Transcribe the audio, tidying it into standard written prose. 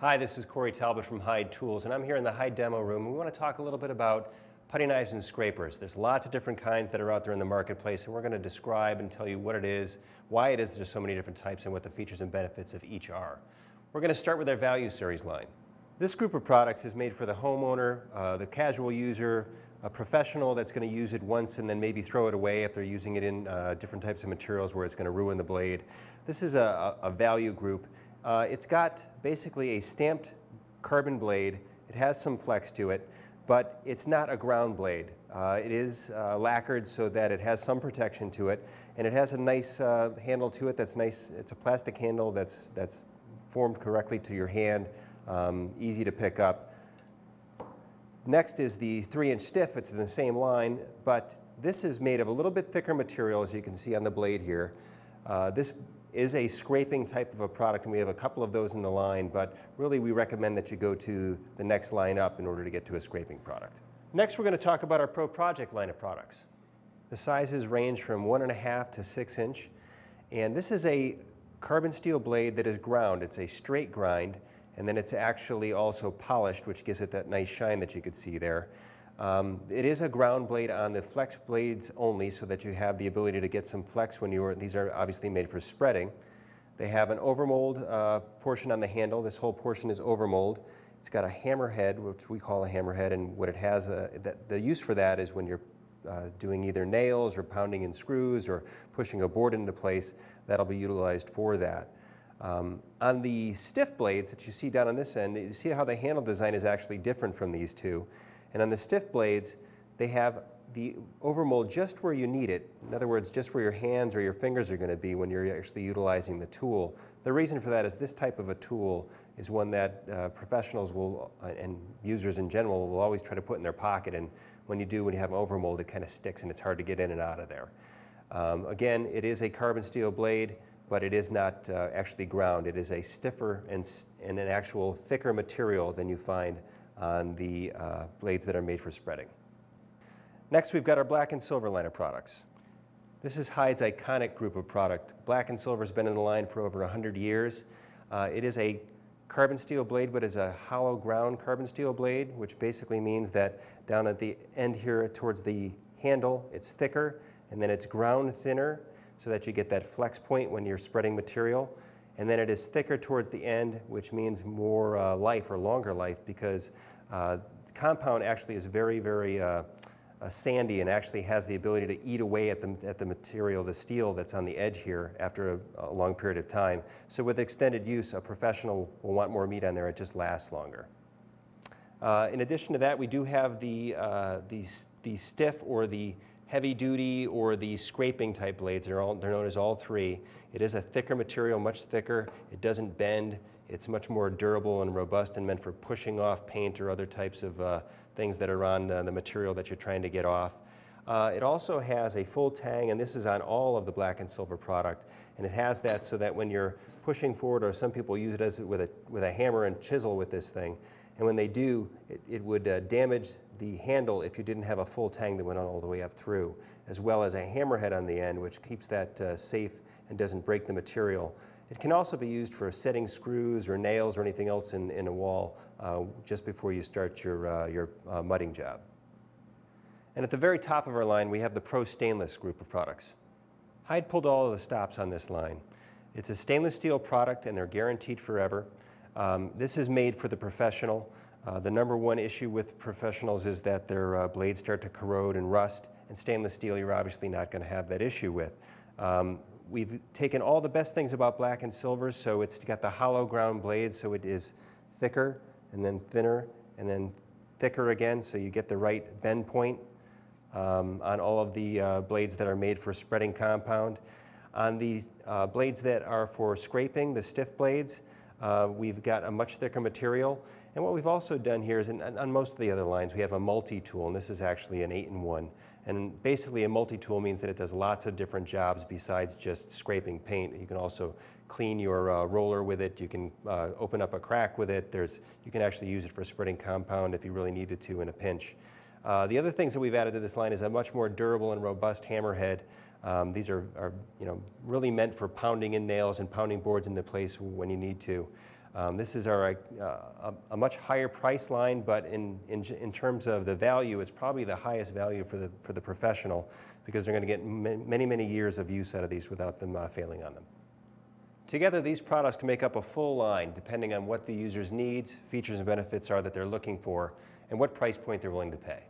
Hi, this is Corey Talbot from Hyde Tools, and I'm here in the Hyde demo room. We want to talk a little bit about putty knives and scrapers. There's lots of different kinds that are out there in the marketplace, and we're going to describe and tell you what it is, why it is there's so many different types, and what the features and benefits of each are. We're going to start with our Value Series line. This group of products is made for the homeowner, the casual user, a professional that's going to use it once and then maybe throw it away if they're using it in different types of materials where it's going to ruin the blade. This is a value group. It's got basically a stamped carbon blade. It has some flex to it, but it's not a ground blade. It is lacquered so that it has some protection to it, and it has a nice handle to it that's nice. It's a plastic handle that's formed correctly to your hand, easy to pick up. Next is the 3-inch stiff. It's in the same line, but this is made of a little bit thicker material, as you can see on the blade here. This is a scraping type of a product, and we have a couple of those in the line, but really we recommend that you go to the next line up in order to get to a scraping product. Next, we're going to talk about our Pro Project line of products. The sizes range from 1.5 to 6 inch, and this is a carbon steel blade that is ground. It's a straight grind, and then it's actually also polished, which gives it that nice shine that you could see there. It is a ground blade on the flex blades only, so that you have the ability to get some flex when these are obviously made for spreading. They have an overmold portion on the handle. This whole portion is overmold. It's got a hammerhead, which we call a hammerhead, and what it has, the use for that is when you're doing either nails or pounding in screws or pushing a board into place. That'll be utilized for that. On the stiff blades that you see down on this end, you see how the handle design is actually different from these two. And on the stiff blades, they have the overmold just where you need it. In other words, just where your hands or your fingers are going to be when you're actually utilizing the tool. The reason for that is this type of a tool is one that professionals will, and users in general, will always try to put in their pocket. And when you have an overmold, it kind of sticks and it's hard to get in and out of there. Again, it is a carbon steel blade, but it is not actually ground. It is a stiffer and an actual thicker material than you find on the blades that are made for spreading. Next, we've got our black and silver line of products. This is Hyde's iconic group of product. Black and silver has been in the line for over 100 years. It is a carbon steel blade, but is a hollow ground carbon steel blade, which basically means that down at the end here towards the handle, it's thicker, and then it's ground thinner so that you get that flex point when you're spreading material. And then it is thicker towards the end, which means more life or longer life, because the compound actually is very, very sandy and actually has the ability to eat away at the material, the steel that's on the edge here after a long period of time. So with extended use, a professional will want more meat on there. It just lasts longer. In addition to that, we do have the stiff or the heavy duty or the scraping type blades. They're known as all three. It is a thicker material, much thicker. It doesn't bend. It's much more durable and robust and meant for pushing off paint or other types of things that are on the material that you're trying to get off. It also has a full tang, and this is on all of the black and silver product. And it has that so that when you're pushing forward, or some people use it with a hammer and chisel with this thing, and when they do, it would damage the handle if you didn't have a full tang that went all the way up through, as well as a hammerhead on the end, which keeps that safe and doesn't break the material. It can also be used for setting screws or nails or anything else in a wall just before you start your mudding job. And at the very top of our line, we have the Pro Stainless group of products. Hyde pulled all of the stops on this line. It's a stainless steel product, and they're guaranteed forever. This is made for the professional. The #1 issue with professionals is that their blades start to corrode and rust, and stainless steel you're obviously not going to have that issue with. We've taken all the best things about black and silver, so it's got the hollow ground blade, so it is thicker and then thinner and then thicker again, so you get the right bend point on all of the blades that are made for spreading compound. On these blades that are for scraping, the stiff blades, we've got a much thicker material. And what we've also done here is, on most of the other lines, we have a multi-tool, and this is actually an 8-in-1. And basically a multi-tool means that it does lots of different jobs besides just scraping paint. You can also clean your roller with it. You can open up a crack with it. You can actually use it for spreading compound if you really needed to in a pinch. The other things that we've added to this line is a much more durable and robust hammerhead. These are really meant for pounding in nails and pounding boards into place when you need to. This is a much higher price line, but in terms of the value, it's probably the highest value for the professional, because they're going to get many, many years of use out of these without them failing on them. Together, these products can make up a full line depending on what the user's needs, features, and benefits are that they're looking for, and what price point they're willing to pay.